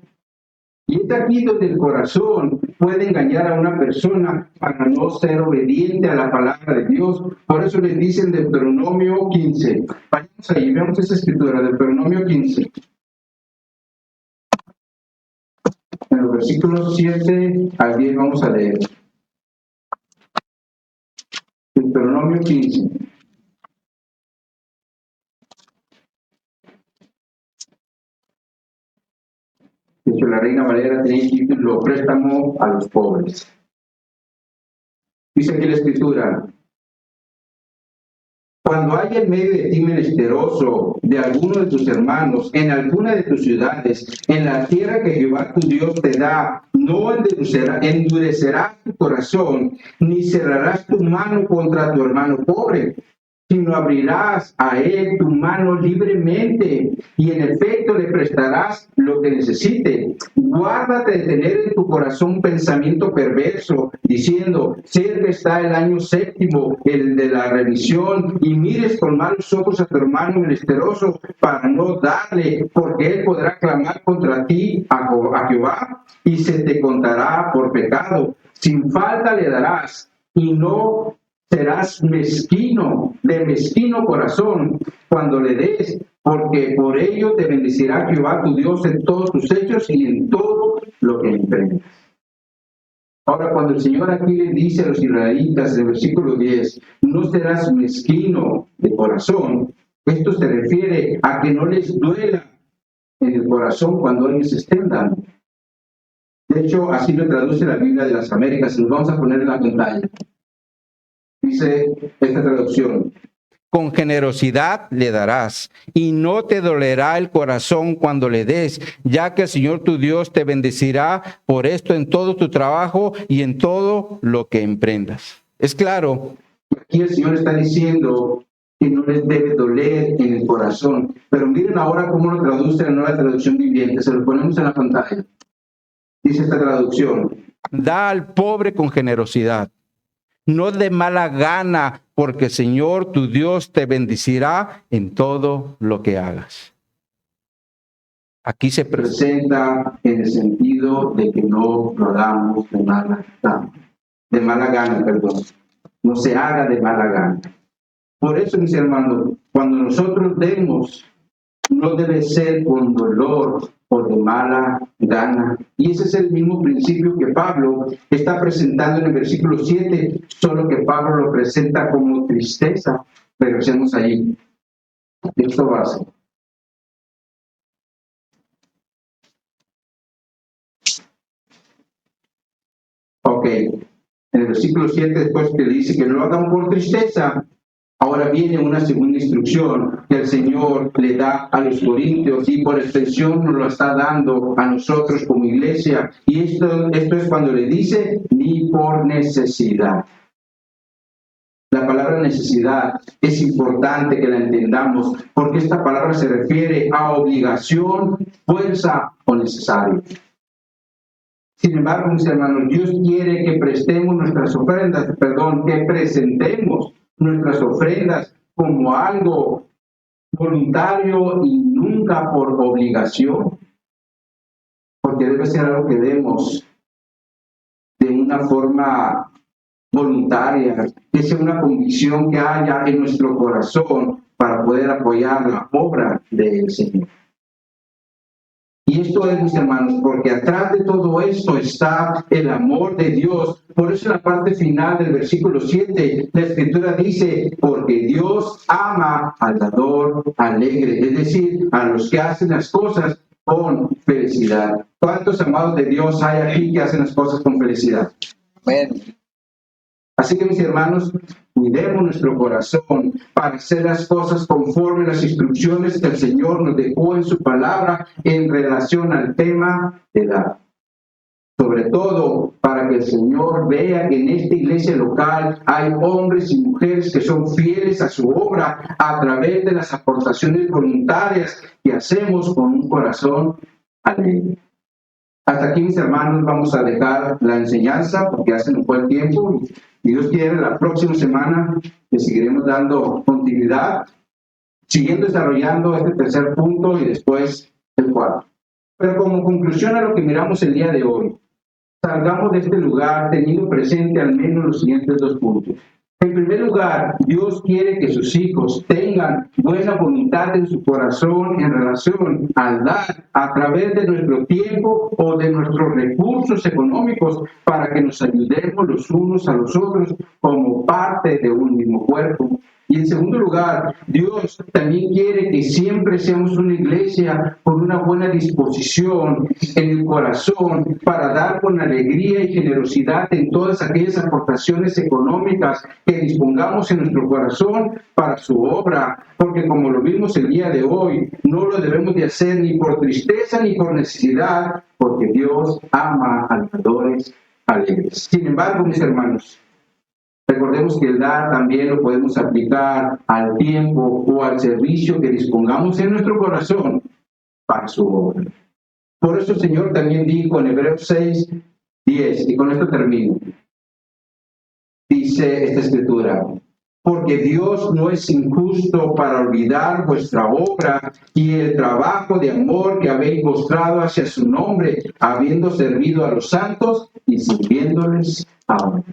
Y es aquí donde el corazón puede engañar a una persona para no ser obediente a la palabra de Dios. Por eso les dicen Deuteronomio 15. Vayamos ahí, veamos esa escritura, Deuteronomio 15. En los versículos 7 al 10 vamos a leer. Deuteronomio 15. De hecho, la Reina Valera tiene el título Préstamo a los pobres. Dice aquí la escritura: cuando haya en medio de ti menesteroso de alguno de tus hermanos, en alguna de tus ciudades, en la tierra que Jehová tu Dios te da, no endurecerás tu corazón, ni cerrarás tu mano contra tu hermano pobre, sino abrirás a él tu mano libremente, y en efecto le prestarás lo que necesite. Guárdate de tener en tu corazón pensamiento perverso, diciendo, cerca está el año 7º, el de la remisión, y mires con malos ojos a tu hermano menesteroso para no darle, porque él podrá clamar contra ti a Jehová, y se te contará por pecado. Sin falta le darás, y no serás mezquino, de mezquino corazón, cuando le des, porque por ello te bendecirá Jehová tu Dios en todos tus hechos y en todo lo que emprendas. Ahora, cuando el Señor aquí le dice a los israelitas en el versículo 10, no serás mezquino de corazón, esto se refiere a que no les duela en el corazón cuando ellos estén dando. De hecho, así lo traduce la Biblia de las Américas, y nos vamos a poner en la pantalla. Dice esta traducción: con generosidad le darás, y no te dolerá el corazón cuando le des, ya que el Señor tu Dios te bendecirá por esto en todo tu trabajo y en todo lo que emprendas. Es claro. Aquí el Señor está diciendo que no les debe doler en el corazón. Pero miren ahora cómo lo traduce la Nueva Traducción Viviente. Se lo ponemos en la pantalla. Dice esta traducción: da al pobre con generosidad, no de mala gana, porque el Señor tu Dios te bendecirá en todo lo que hagas. Aquí se presenta en el sentido de que no lo hagamos de mala gana, perdón. No se haga de mala gana. Por eso, mis hermanos, cuando nosotros demos, no debe ser con dolor o de mala gana. Y ese es el mismo principio que Pablo está presentando en el versículo 7, solo que Pablo lo presenta como tristeza. Regresemos allí. Texto base. Ok. En el versículo 7, después que dice que no lo hagan por tristeza, ahora viene una segunda instrucción que el Señor le da a los corintios y por extensión nos lo está dando a nosotros como iglesia. Y esto es cuando le dice, ni por necesidad. La palabra necesidad es importante que la entendamos porque esta palabra se refiere a obligación, fuerza o necesario. Sin embargo, mis hermanos, Dios quiere que presentemos nuestras ofrendas como algo voluntario y nunca por obligación, porque debe ser algo que demos de una forma voluntaria, que sea una convicción que haya en nuestro corazón para poder apoyar la obra del Señor. Y esto es, mis hermanos, porque atrás de todo esto está el amor de Dios. Por eso en la parte final del versículo 7, la Escritura dice, porque Dios ama al dador alegre, es decir, a los que hacen las cosas con felicidad. ¿Cuántos amados de Dios hay aquí que hacen las cosas con felicidad? Amén. Así que, mis hermanos, cuidemos nuestro corazón para hacer las cosas conforme a las instrucciones que el Señor nos dejó en su palabra en relación al tema de dar. Sobre todo, para que el Señor vea que en esta iglesia local hay hombres y mujeres que son fieles a su obra a través de las aportaciones voluntarias que hacemos con un corazón alegre. Hasta aquí, mis hermanos, vamos a dejar la enseñanza porque hace un buen tiempo. Y Dios quiere, la próxima semana le seguiremos dando continuidad, siguiendo desarrollando este tercer punto y después el cuarto. Pero como conclusión a lo que miramos el día de hoy, salgamos de este lugar teniendo presente al menos los siguientes dos puntos. En primer lugar, Dios quiere que sus hijos tengan buena voluntad en su corazón en relación al dar a través de nuestro tiempo o de nuestros recursos económicos para que nos ayudemos los unos a los otros como parte de un mismo cuerpo. Y en segundo lugar, Dios también quiere que siempre seamos una iglesia con una buena disposición en el corazón para dar con alegría y generosidad en todas aquellas aportaciones económicas que dispongamos en nuestro corazón para su obra, porque como lo vimos el día de hoy, no lo debemos de hacer ni por tristeza ni por necesidad, porque Dios ama a los dadores alegres. Sin embargo, mis hermanos, recordemos que el dar también lo podemos aplicar al tiempo o al servicio que dispongamos en nuestro corazón para su obra. Por eso el Señor también dijo en Hebreos 6:10, y con esto termino. Dice esta escritura, porque Dios no es injusto para olvidar vuestra obra y el trabajo de amor que habéis mostrado hacia su nombre, habiendo servido a los santos y sirviéndoles ahora.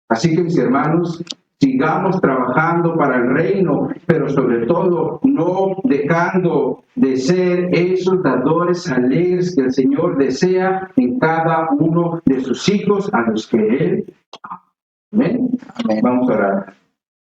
Así que, mis hermanos, sigamos trabajando para el reino, pero sobre todo no dejando de ser esos dadores alegres que el Señor desea en cada uno de sus hijos a los que Él ama. Amén. Amén. Vamos a orar.